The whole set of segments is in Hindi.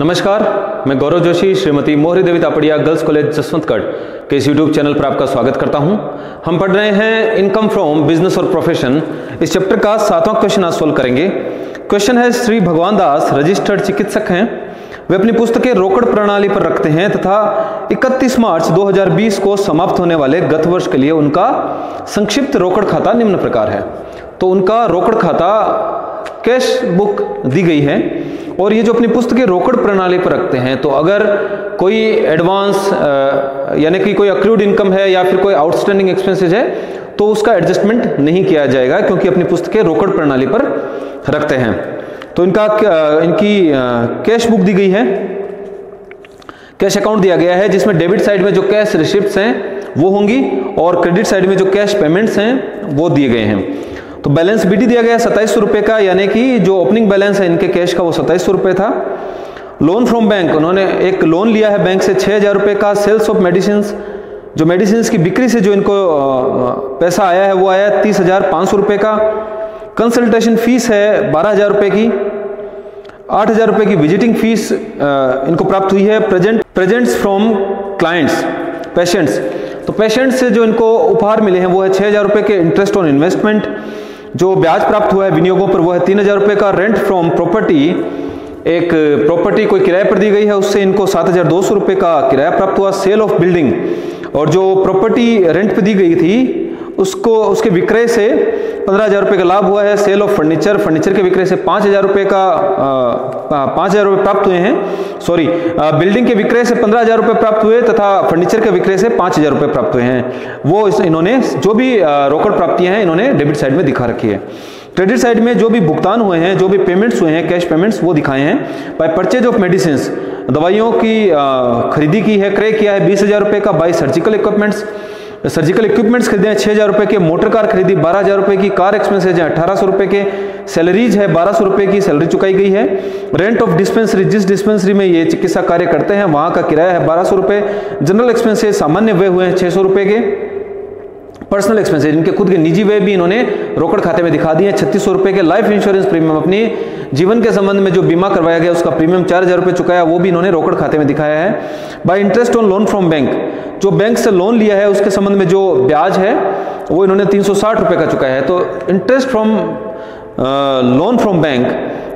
नमस्कार, मैं गौरव जोशी श्रीमती मोहरी देवी तापड़िया गर्ल्स कॉलेज जसवंतगढ़ के इस यूट्यूब चैनल पर आपका स्वागत करता हूं। हम पढ़ रहे हैं इनकम फ्रॉम बिजनेस और प्रोफेशन। इस चैप्टर का 7वां क्वेश्चन आज सोल्व करेंगे। क्वेश्चन है, श्री भगवान दास रजिस्टर्ड चिकित्सक हैं। वे अपनी पुस्तकें रोकड़ प्रणाली पर रखते हैं तथा 31 मार्च 2020 को समाप्त होने वाले गत वर्ष के लिए उनका संक्षिप्त रोकड़ खाता निम्न प्रकार है। तो उनका रोकड़ खाता कैश बुक दी गई है और ये जो अपनी पुस्तकें रोकड़ प्रणाली पर रखते हैं, तो अगर कोई एडवांस यानी कि कोई अक्रूड इनकम है या फिर कोई आउटस्टैंडिंग एक्सपेंसेस है तो उसका एडजस्टमेंट नहीं किया जाएगा, क्योंकि अपनी पुस्तकें रोकड़ प्रणाली पर रखते हैं। तो इनकी कैश बुक दी गई है, कैश अकाउंट दिया गया है, जिसमें डेबिट साइड में जो कैश रिसिप्ट्स हैं वो होंगी और क्रेडिट साइड में जो कैश पेमेंट्स हैं वो दिए गए हैं। तो बैलेंस बीटी दिया गया है 2700 रुपये का, यानी कि जो ओपनिंग बैलेंस है इनके कैश का वो 2700 रुपये था। लोन फ्रॉम बैंक, उन्होंने एक लोन लिया है बैंक से 6000 रुपये का। सेल्स ऑफ मेडिसिन, जो मेडिसिन की बिक्री से जो इनको पैसा आया है वो आया 30,500 रुपये का। कंसल्टेशन फीस है 12,000 रुपये की। 8,000 रुपये की विजिटिंग फीस इनको प्राप्त हुई है। प्रेजेंट्स फ्रॉम क्लाइंट्स, पेशेंट्स, तो पेशेंट से जो इनको उपहार मिले हैं वो है 6,000 रुपये के। इंटरेस्ट ऑन इन्वेस्टमेंट, जो ब्याज प्राप्त हुआ है विनियोगों पर वो है 3,000 रुपये का। रेंट फ्रॉम प्रॉपर्टी, एक प्रॉपर्टी कोई किराए पर दी गई है, उससे इनको 7,200 रुपये का किराया प्राप्त हुआ। सेल ऑफ बिल्डिंग, और जो प्रॉपर्टी रेंट पर दी गई थी उसके विक्रय से 15,000 रुपये का लाभ हुआ है। सेल ऑफ फर्नीचर, फर्नीचर के विक्रय से 5,000 रुपये का 5,000 रुपये प्राप्त हुए हैं। बिल्डिंग के विक्रय से 15,000 रुपये प्राप्त हुए तथा फर्नीचर के विक्रय से 5,000 रुपये प्राप्त हुए हैं। वो इन्होंने जो भी रोकड़ प्राप्तियां हैं इन्होंने डेबिट साइड में दिखा रखी है। क्रेडिट साइड में जो भी भुगतान हुए हैं, जो भी पेमेंट्स हुए हैं, कैश पेमेंट्स, वो दिखाए हैं। बाय परचेज ऑफ मेडिसिन, दवाइयों की खरीदी की है, क्रय किया है 20,000 रुपये का। Bye surgical equipments, surgical equipments खरीदे हैं 6,000 रुपये के। मोटर कार खरीदी 12,000 रुपये की। कार एक्सपेंसेज है 1,800 रुपये के। सैलरीज है 1,200 रुपये की, सैलरी चुकाई गई है। रेंट ऑफ डिस्पेंसरी, जिस डिस्पेंसरी में ये चिकित्सा कार्य करते हैं वहां का किराया है 1,200 रुपये। जनरल एक्सपेंसेज, सामान्य व्यय हुए हैं 600 रुपये के। पर्सनल एक्सपेंसेज, इनके खुद के निजी व्यय भी इन्होंने रोकड़ खाते में दिखा दिए हैं 3,600 रुपये के। लाइफ इंश्योरेंस प्रीमियम, अपनी जीवन के संबंध में जो बीमा करवाया गया उसका प्रीमियम 4,000 रुपये चुकाया, वो भी इन्होंने रोकड़ खाते में दिखाया है। Bye interest on loan from bank, जो बैंक से लोन लिया है उसके संबंध में जो ब्याज है वो इन्होंने 360 रुपये का चुकाया है। तो interest from loan from bank,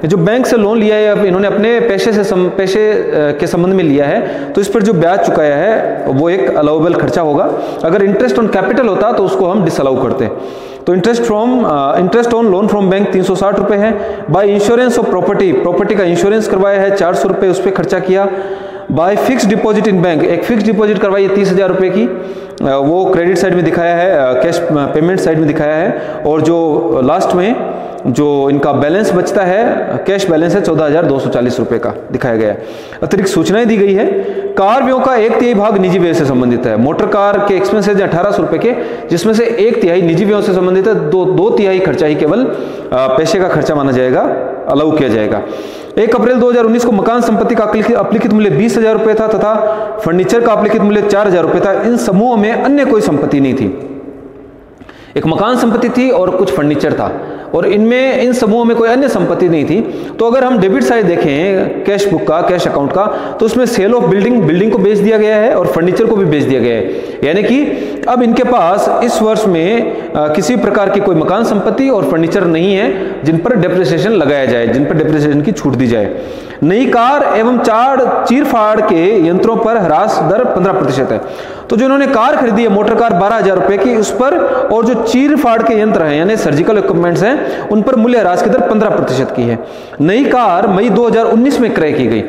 जो बैंक से लोन लिया है इन्होंने अपने पैसे के संबंध में लिया है, तो इस पर जो ब्याज चुकाया है वो एक अलाउएबल खर्चा होगा। अगर इंटरेस्ट ऑन कैपिटल होता तो उसको हम डिसअलाउ करते। तो interest on loan from bank 360 रुपये है। By insurance of property, property का इंश्योरेंस करवाया है 400 रुपये, उस पर खर्चा किया। By fix deposit in bank, एक फिक्स डिपॉजिट करवाई है 30,000 रुपये की, वो क्रेडिट साइड में दिखाया है, कैश पेमेंट साइड में दिखाया है। और जो लास्ट में जो इनका बैलेंस बचता है, कैश बैलेंस है 14,240 रुपये का दिखाया गया है। अतिरिक्त सूचनाएं दी गई है। कार व्ययों का 1/3 भाग निजी व्यय से संबंधित है। मोटर कार के एक्सपेंसेज 1,800 रुपये के, जिसमें से 1/3 निजी व्ययों से संबंधित है। 2/3 खर्चा ही केवल पैसे का खर्चा माना जाएगा, अलाउ किया जाएगा। 1 अप्रैल 2019 को मकान संपत्ति का अपलिखित मूल्य 20,000 रुपये था तथा फर्नीचर का अपलिखित मूल्य 4,000 रुपये था। इन समूहों में अन्य कोई संपत्ति नहीं थी। एक मकान संपत्ति थी और कुछ फर्नीचर था, और इनमें इन समूहों में कोई अन्य संपत्ति नहीं थी। तो अगर हम डेबिट साइड देखें कैश बुक का, कैश अकाउंट का, तो उसमें सेल ऑफ बिल्डिंग को बेच दिया गया है और फर्नीचर को भी बेच दिया गया है। यानी कि अब इनके पास इस वर्ष में किसी प्रकार की कोई मकान संपत्ति और फर्नीचर नहीं है जिन पर डेप्रिसिएशन लगाया जाए, जिन पर डेप्रिसिएशन की छूट दी जाए। नई कार एवं चीर फाड़ के यंत्रों पर ह्रास दर 15% है। तो जो इन्होंने कार खरीदी है, मोटर कार 12,000 रुपये की, उस पर, और जो चीर फाड़ के यंत्र हैं यानी सर्जिकल इक्विपमेंट्स हैं उन पर मूल्य ह्रास की दर 15% की है। नई कार मई 2019 में क्रय की गई,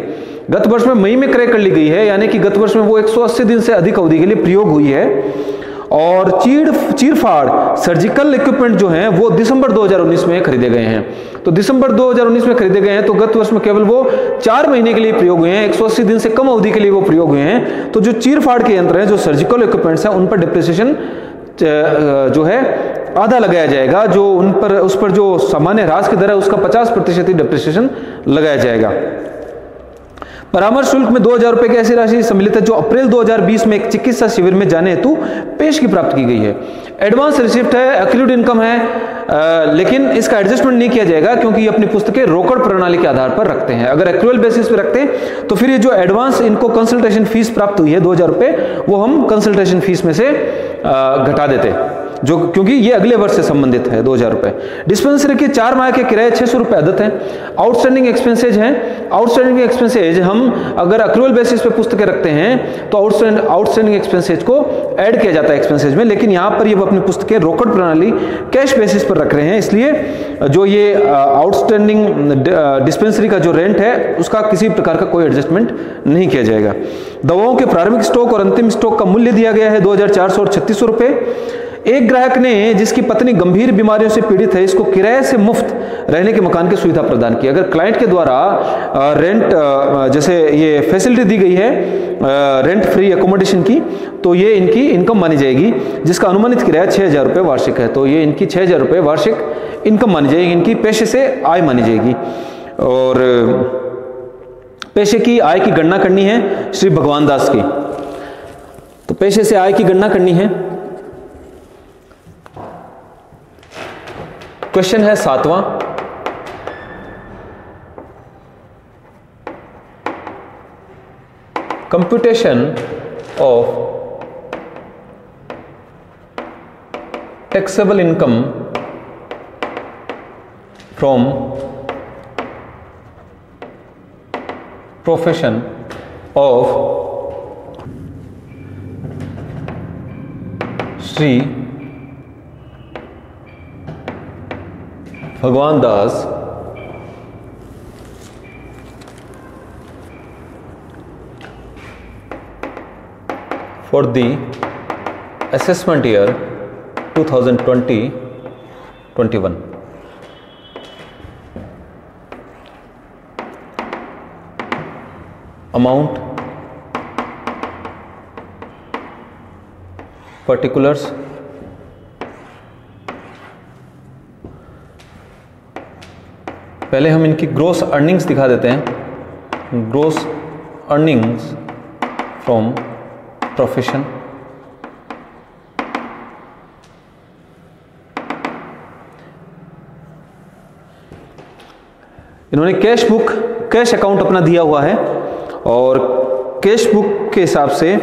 गत वर्ष में मई में क्रय कर ली गई है, यानी कि गत वर्ष में वो 180 दिन से अधिक अवधि के लिए प्रयोग हुई है। और चीरफाड़ सर्जिकल इक्विपमेंट जो हैं वो दिसंबर 2019 में खरीदे गए हैं। तो दिसंबर 2019 में खरीदे गए हैं, तो गत वर्ष में केवल वो 4 महीने के लिए प्रयोग हुए हैं, 180 दिन से कम अवधि के लिए वो प्रयोग हुए हैं। तो जो चीरफाड़ के यंत्र हैं, जो सर्जिकल इक्विपमेंट्स हैं, उन पर डिप्रिसिएशन जो है आधा लगाया जाएगा। जो उस पर जो सामान्य ह्रास की दर है उसका 50% ही डिप्रिसिएशन लगाया जाएगा। परामर्श शुल्क में 2,000 रुपये की ऐसी राशि सम्मिलित है जो अप्रैल 2020 में एक चिकित्सा शिविर में जाने हेतु पेश की प्राप्त की गई है। एडवांस रिसिप्ट है, एक्रूड इनकम है, लेकिन इसका एडजस्टमेंट नहीं किया जाएगा क्योंकि ये अपनी पुस्तकें रोकड़ प्रणाली के आधार पर रखते हैं। अगर एक्चुअल बेसिस पे रखते हैं तो फिर ये जो एडवांस इनको कंसल्टेशन फीस प्राप्त हुई है 2000 रुपये, वो हम कंसल्टेशन फीस में से घटा देते हैं, जो क्योंकि ये अगले वर्ष से संबंधित है 2000 रुपये। डिस्पेंसरी के 4 माह के किराए 600 रुपये अदद हैं। आउटस्टैंडिंग एक्सपेंसेज हैं। आउटस्टैंडिंग एक्सपेंसेज हम अगर एक्चुअल बेसिस पे पुस्तकें रखते हैं तो आउटस्टैंडिंग एक्सपेंसेज को ऐड किया जाता है एक्सपेंसेज में, लेकिन यहाँ पर ये अपनी पुस्तकें रोकड़ प्रणाली कैश बेसिस पर रख रहे हैं, इसलिए जो ये आउटस्टैंडिंग डिस्पेंसरी का जो रेंट है उसका किसी प्रकार का कोई एडजस्टमेंट नहीं किया जाएगा। दवाओं के प्रारंभिक स्टॉक और अंतिम स्टॉक का मूल्य दिया गया है 2400 और 3600 रुपये। एक ग्राहक ने जिसकी पत्नी गंभीर बीमारियों से पीड़ित है इसको किराए से मुफ्त रहने के मकान की सुविधा प्रदान की। अगर क्लाइंट के द्वारा रेंट जैसे ये फैसिलिटी दी गई है रेंट फ्री एकोमोडेशन की, तो ये इनकी इनकम मानी जाएगी, जिसका अनुमानित किराया 6000 रुपये वार्षिक है। तो ये इनकी 6000 रुपये वार्षिक इनकम मानी जाएगी, इनकी पेशे से आय मानी जाएगी। और पेशे की आय की गणना करनी है श्री भगवान दास की। तो पेशे से आय की गणना करनी है। क्वेश्चन है 7वां, computation of taxable income from profession of Shri Bhagwan Das for the assessment year 2020-21। Amount, particulars, पहले हम इनकी ग्रोस अर्निंग्स दिखा देते हैं। ग्रोस अर्निंग्स फ्रॉम प्रोफेशन, इन्होंने कैश बुक कैश अकाउंट अपना दिया हुआ है और कैश बुक के हिसाब से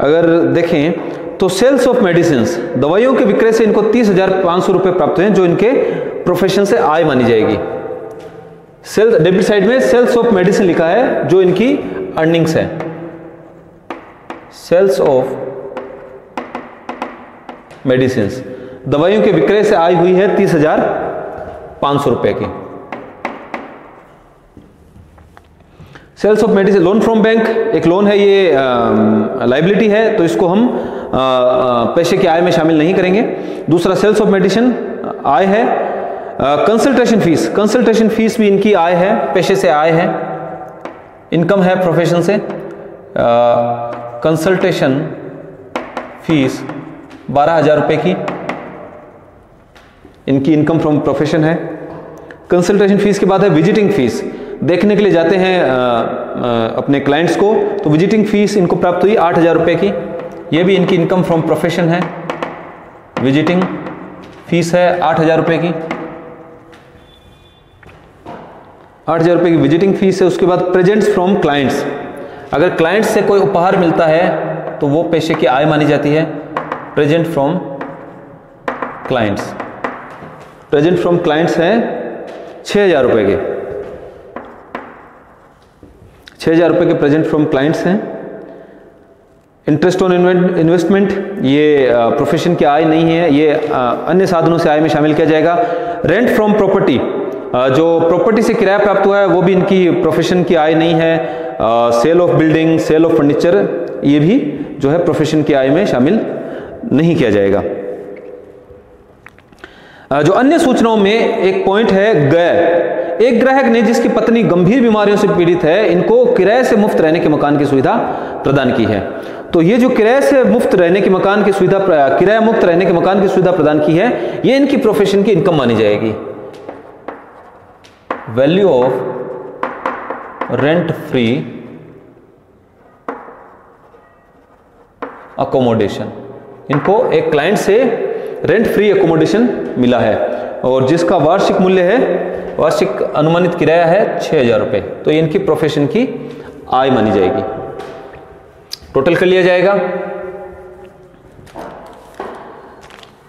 अगर देखें तो सेल्स ऑफ मेडिसिन्स, दवाइयों के विक्रय से इनको 30,500 रुपये प्राप्त हुए, जो इनके प्रोफेशन से आय मानी जाएगी। सेल्स डेबिट साइड में सेल्स ऑफ मेडिसिन लिखा है, जो इनकी अर्निंग्स है। सेल्स ऑफ मेडिसिन्स, दवाइयों के विक्रय से आय हुई है 30,500 रुपए की। Sales of medicine, loan from bank, एक लोन है, ये लाइबिलिटी है, तो इसको हम पेशे की आय में शामिल नहीं करेंगे। दूसरा सेल्स ऑफ मेडिसिन आय है। कंसल्टेशन फीस, कंसल्टेशन फीस भी इनकी आय है, पेशे से आय है, इनकम है प्रोफेशन से। कंसल्टेशन फीस 12,000 रुपए की इनकी इनकम फ्रॉम प्रोफेशन है। कंसल्टेशन फीस के बाद है विजिटिंग फीस, देखने के लिए जाते हैं अपने क्लाइंट्स को, तो विजिटिंग फीस इनको प्राप्त हुई 8,000 रुपए की, ये भी इनकी इनकम फ्रॉम प्रोफेशन है। विजिटिंग फीस है 8,000 रुपए की, 8,000 रुपए की विजिटिंग फीस है। उसके बाद प्रेजेंट्स फ्रॉम क्लाइंट्स, अगर क्लाइंट्स से कोई उपहार मिलता है तो वो पेशे की आय मानी जाती है। Present from clients, present from clients है 6,000 रुपए के, 6,000 रुपए के प्रेजेंट फ्रॉम क्लाइंट्स हैं। इंटरेस्ट ऑन इन्वेस्टमेंट, ये प्रोफेशन की आय नहीं है, ये अन्य साधनों से आय में शामिल किया जाएगा। रेंट फ्रॉम प्रॉपर्टी, जो प्रॉपर्टी से किराया प्राप्त हुआ है वो भी इनकी प्रोफेशन की आय नहीं है। Sale of building, sale of furniture, ये भी जो है प्रोफेशन की आय में शामिल नहीं किया जाएगा। जो अन्य सूचनाओं में एक पॉइंट है गैर, एक ग्राहक ने जिसकी पत्नी गंभीर बीमारियों से पीड़ित है, इनको किराए से मुफ्त रहने के मकान की सुविधा प्रदान की है। तो ये जो किराए से मुफ्त रहने के मकान की सुविधा, किराया मुक्त रहने के मकान की सुविधा प्रदान की है, ये इनकी प्रोफेशन की इनकम मानी जाएगी। Value of rent free accommodation, इनको एक क्लाइंट से रेंट फ्री अकोमोडेशन मिला है और जिसका वार्षिक मूल्य है, वार्षिक अनुमानित किराया है 6,000 रुपये। तो ये इनकी प्रोफेशन की आय मानी जाएगी। टोटल कर लिया जाएगा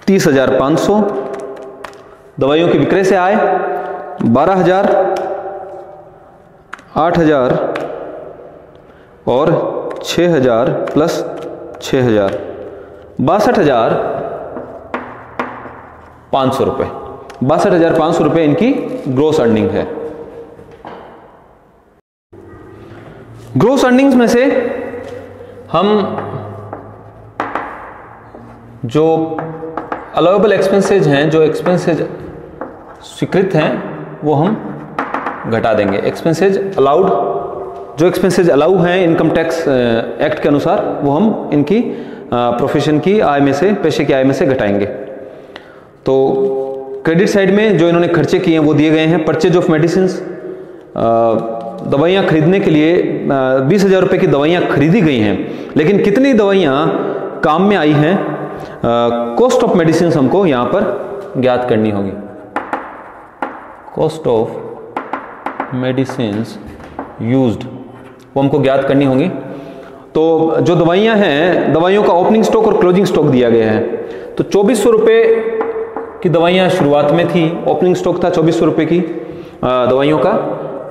30,500। दवाइयों की विक्रय से आय 12,000, 8,000 और 6,000 प्लस 6,000, 62,500 रुपये। 62,500 रुपये इनकी ग्रोस अर्निंग है। ग्रोस अर्निंग्स में से हम जो अलाउएबल एक्सपेंसेज हैं, जो एक्सपेंसेज स्वीकृत हैं, वो हम घटा देंगे। एक्सपेंसेज अलाउड, जो एक्सपेंसेज अलाउ हैं इनकम टैक्स एक्ट के अनुसार, वो हम इनकी प्रोफेशन की आय में से, पेशे की आय में से घटाएंगे। तो क्रेडिट साइड में जो इन्होंने खर्चे किए हैं वो दिए गए हैं। परचेज ऑफ मेडिसिन्स, दवाइयाँ खरीदने के लिए 20,000 रुपये की दवाइयाँ खरीदी गई हैं, लेकिन कितनी दवाइयाँ काम में आई हैं, कॉस्ट ऑफ मेडिसिन हमको यहाँ पर ज्ञात करनी होगी। कॉस्ट ऑफ मेडिसिन्स यूज्ड वो हमको ज्ञात करनी होगी। तो जो दवाइयाँ हैं, दवाइयों का ओपनिंग स्टॉक और क्लोजिंग स्टॉक दिया गया है। तो 2400 रुपये की दवाइयाँ शुरुआत में थी, ओपनिंग स्टॉक था 2400 रुपये की दवाइयों का।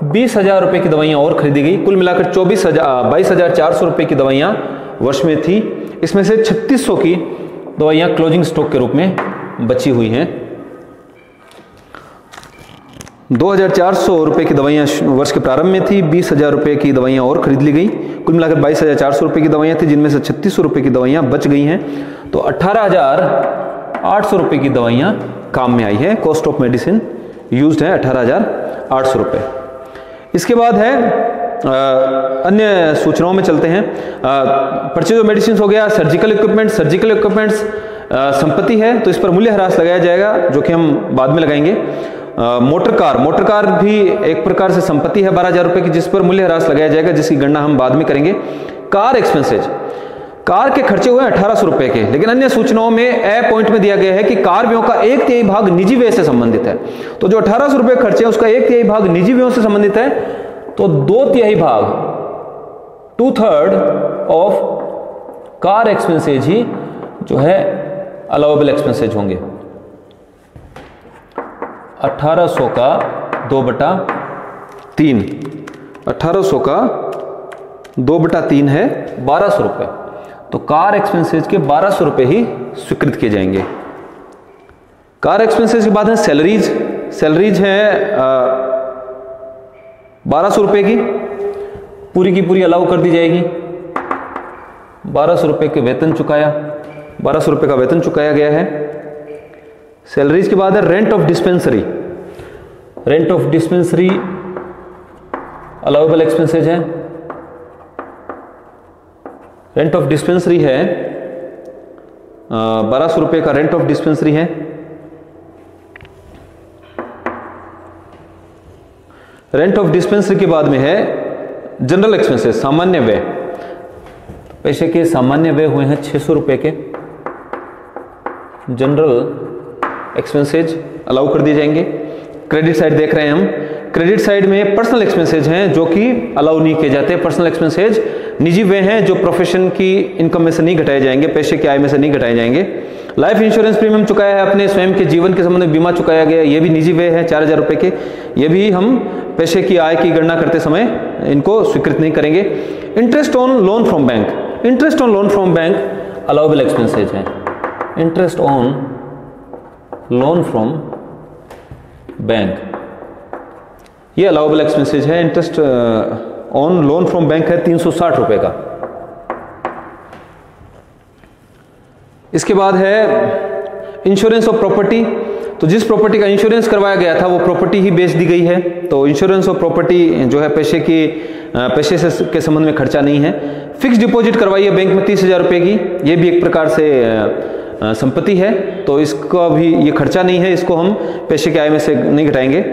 20,000 रुपये की दवाइयाँ और खरीदी गई। कुल मिलाकर 22,400 रुपये की दवाइयाँ वर्ष में थी। इसमें से 3600 की दवाइयाँ क्लोजिंग स्टॉक के रूप में बची हुई हैं। 2,400 रुपये की दवाइयाँ वर्ष के प्रारंभ में थी, 20,000 रुपये की दवाइयाँ और खरीद ली गई। कुल मिलाकर 22,400 रुपये की दवाइयाँ थी, जिनमें से 3600 रुपये की दवाइयाँ बच गई हैं। तो 18,800 रुपये की दवाइयाँ काम में आई है। कॉस्ट ऑफ मेडिसिन यूज्ड है 18,800 रुपये। इसके बाद है अन्य सूचनाओं में चलते हैं। परचेज ऑफ मेडिसिन हो गया। सर्जिकल इक्विपमेंट, सर्जिकल इक्विपमेंट्स संपत्ति है, तो इस पर मूल्य ह्रास लगाया जाएगा, जो कि हम बाद में लगाएंगे। मोटर कार, मोटर कार भी एक प्रकार से संपत्ति है 12,000 रुपये की, जिस पर मूल्य ह्रास लगाया जाएगा, जिसकी गणना हम बाद में करेंगे। कार एक्सपेंसेज, कार के खर्चे हुए 1800 रुपये के, लेकिन अन्य सूचनाओं में ए पॉइंट में दिया गया है कि कार व्ययों का 1/3 भाग निजी व्यय से संबंधित है। तो जो 1800 रुपये खर्चे हैं उसका 1/3 भाग निजी व्ययों से संबंधित है, तो 2/3 भाग, 2/3 ऑफ कार एक्सपेंसेज ही जो है अलाउएबल एक्सपेंसेज होंगे। 1800 का 2/3, 1800 का 2/3 है 1200 रुपये। तो कार एक्सपेंसेज के 1200 रुपये ही स्वीकृत किए जाएंगे। कार एक्सपेंसेज के बाद है सैलरीज। सैलरीज है 1200 रुपये की, पूरी की पूरी अलाउ कर दी जाएगी। 1200 रुपये के वेतन चुकाया, 1200 रुपये का वेतन चुकाया गया है। सैलरीज के बाद है rent of dispensary. Rent of dispensary allowable expenses है। रेंट ऑफ डिस्पेंसरी है 1200 रुपये का रेंट ऑफ डिस्पेंसरी है। रेंट ऑफ डिस्पेंसरी के बाद में है जनरल एक्सपेंसेस, सामान्य व्यय। पैसे के सामान्य व्यय हुए हैं 600 रुपये के। जनरल एक्सपेंसेज अलाउ कर दिए जाएंगे। क्रेडिट साइड देख रहे हैं हम। क्रेडिट साइड में पर्सनल एक्सपेंसेज हैं जो कि अलाउ नहीं किए जाते। पर्सनल एक्सपेंसेज निजी व्यय हैं जो प्रोफेशन की इनकम में से नहीं घटाए जाएंगे, पैसे की आय में से नहीं घटाए जाएंगे। लाइफ इंश्योरेंस प्रीमियम चुकाया है, अपने स्वयं के जीवन के संबंध में बीमा चुकाया गया, ये भी निजी व्यय है 4000 रुपये के। ये भी हम पैसे की आय की गणना करते समय इनको स्वीकृत नहीं करेंगे। Interest on loan from bank, interest on loan from bank allowable expenses है। Interest on loan from bank ये अलाउएबल एक्सपेंसेज है। Interest on loan from bank है 360 रुपये का। इसके बाद है इंश्योरेंस ऑफ प्रॉपर्टी। तो जिस प्रॉपर्टी का इंश्योरेंस करवाया गया था वो प्रॉपर्टी ही बेच दी गई है, तो इंश्योरेंस ऑफ प्रॉपर्टी जो है पैसे से के संबंध में खर्चा नहीं है। फिक्स डिपॉजिट करवाई है बैंक में 30,000 रुपये की, ये भी एक प्रकार से संपत्ति है, तो इसका भी ये खर्चा नहीं है, इसको हम पैसे की आय में से नहीं घटाएंगे।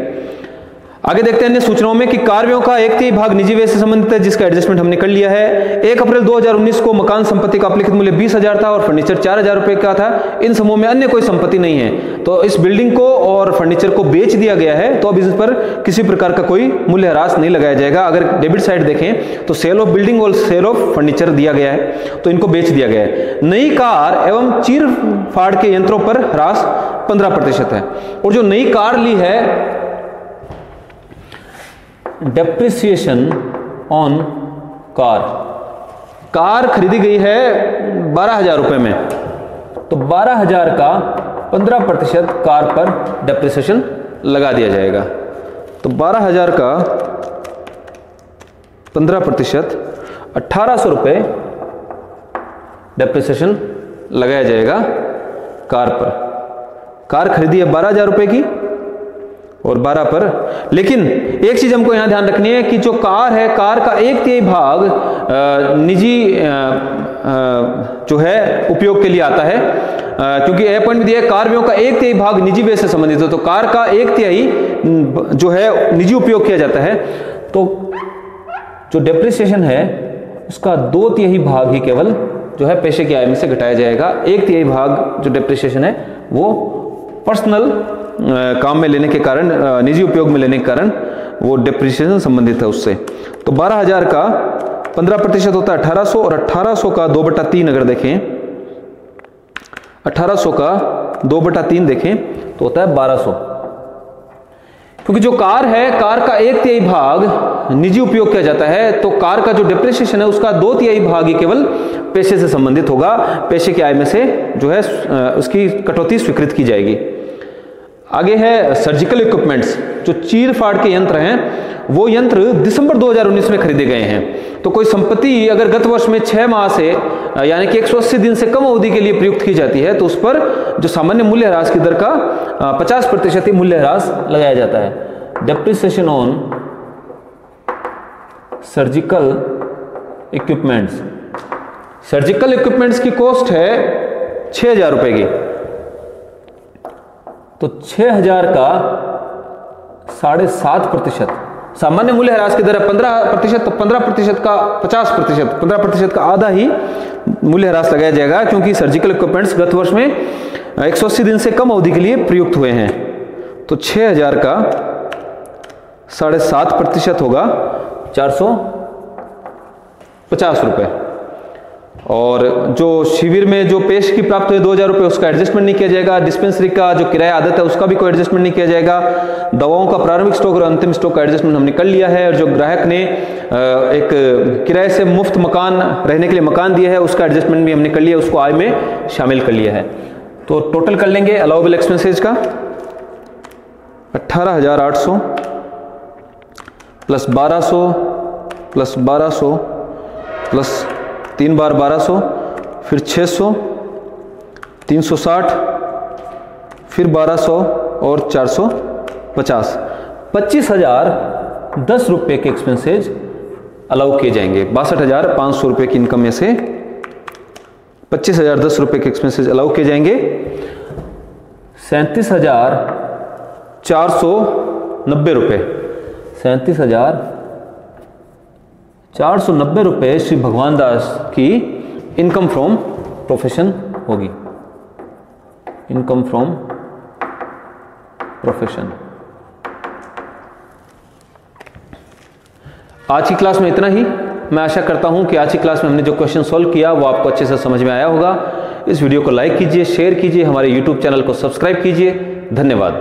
आगे देखते हैं अन्य सूचनाओं में कि कार व्ययों का 1/3 भाग निजी व्यय से संबंधित है, जिसका एडजस्टमेंट हमने कर लिया है। 1 अप्रैल 2019 को मकान संपत्ति का अपलिखित मूल्य 20,000 था और फर्नीचर 4,000 रुपए का था। इन समूह में अन्य कोई संपत्ति नहीं है, तो इस बिल्डिंग को और फर्नीचर को बेच दिया गया है, तो अब इस पर किसी प्रकार का कोई मूल्यह्रास नहीं लगाया जाएगा। अगर डेबिट साइड देखें तो सेल ऑफ बिल्डिंग और सेल ऑफ फर्नीचर दिया गया है, तो इनको बेच दिया गया है। नई कार एवं चीर फाड़ के यंत्रों पर ह्रास 15% है। और जो नई कार ली है, डेप्रिसिएशन ऑन कार खरीदी गई है 12,000 रुपए में, तो 12,000 का 15% कार पर डेप्रिसिएशन लगा दिया जाएगा। तो 12,000 का 15% 1,800 रुपए डेप्रिसिएशन लगाया जाएगा कार पर। कार खरीदी है 12,000 रुपए की और 12 पर। लेकिन एक चीज हमको यहां ध्यान रखनी है कि जो कार है, कार का 1/3 भाग निजी जो है उपयोग के लिए आता है, क्योंकि ए पॉइंट में दिया है कार व्ययों का 1/3 भाग निजी व्यय से संबंधित है, तो कार का 1/3 जो है निजी उपयोग किया जाता है। तो जो डेप्रिसिएशन है उसका 2/3 भाग ही केवल जो है पेशे की आय में से घटाया जाएगा। 1/3 भाग जो डेप्रिसिएशन है वो पर्सनल काम में लेने के कारण, निजी उपयोग में लेने के कारण वो डेप्रिसिएशन संबंधित है उससे। तो 12,000 का 15% होता है 1,800, और 1,800 का 2/3 अगर देखें, 1,800 का 2/3 देखें तो होता है 1,200। क्योंकि जो कार है, कार का 1/3 भाग निजी उपयोग किया जाता है, तो कार का जो डेप्रिसिएशन है उसका 2/3 भाग ही केवल पेशे से संबंधित होगा। पेशे की आय में से जो है उसकी कटौती स्वीकृत की जाएगी। आगे है सर्जिकल इक्विपमेंट्स, जो चीर फाड़ के यंत्र हैं, वो यंत्र दिसंबर 2019 में खरीदे गए हैं। तो कोई संपत्ति अगर गत वर्ष में 6 माह से यानी कि 180 दिन से कम अवधि के लिए प्रयुक्त की जाती है, तो उस पर जो सामान्य मूल्यह्रास की दर का 50% ही मूल्यह्रास लगाया जाता है। Depreciation on surgical equipments, surgical equipments की कॉस्ट है 6,000 रुपए की, तो 6,000 का 7.5%, सामान्य मूल्यह्रास की दर है 15%, तो 15% का 50%, 15% का आधा ही मूल्यह्रास लगाया जाएगा, क्योंकि सर्जिकल इक्विपमेंट्स गत वर्ष में 180 दिन से कम अवधि के लिए प्रयुक्त हुए हैं। तो 6,000 का 7.5% होगा 450 रुपए। और जो शिविर में जो पेश की प्राप्त हुए 2,000 रुपए, उसका एडजस्टमेंट नहीं किया जाएगा। डिस्पेंसरी का जो किराया आदत है उसका भी कोई एडजस्टमेंट नहीं किया जाएगा। दवाओं का प्रारंभिक स्टॉक और अंतिम स्टॉक का एडजस्टमेंट हमने कर लिया है। और जो ग्राहक ने एक किराए से मुफ्त मकान रहने के लिए मकान दिया है, उसका एडजस्टमेंट भी हमने कर लिया, उसको आय में शामिल कर लिया है। तो टोटल कर लेंगे अलाउबल एक्सपेंसेज का 18,800 प्लस 1200 प्लस 1200 प्लस 3 बार 1200, फिर 600, 360, फिर 1200 और 450, 25,010 रुपये के एक्सपेंसेज अलाउ किए जाएंगे। 62,500 रुपये की इनकम में से 25,010 रुपये के एक्सपेंसेज अलाउ किए जाएंगे। 37,490 रुपये, 37,490 रुपये श्री भगवान दास की इनकम फ्रॉम प्रोफेशन होगी। Income from profession. आज की क्लास में इतना ही। मैं आशा करता हूं कि आज की क्लास में हमने जो क्वेश्चन सॉल्व किया वो आपको अच्छे से समझ में आया होगा। इस वीडियो को लाइक कीजिए, शेयर कीजिए, हमारे YouTube चैनल को सब्सक्राइब कीजिए। धन्यवाद।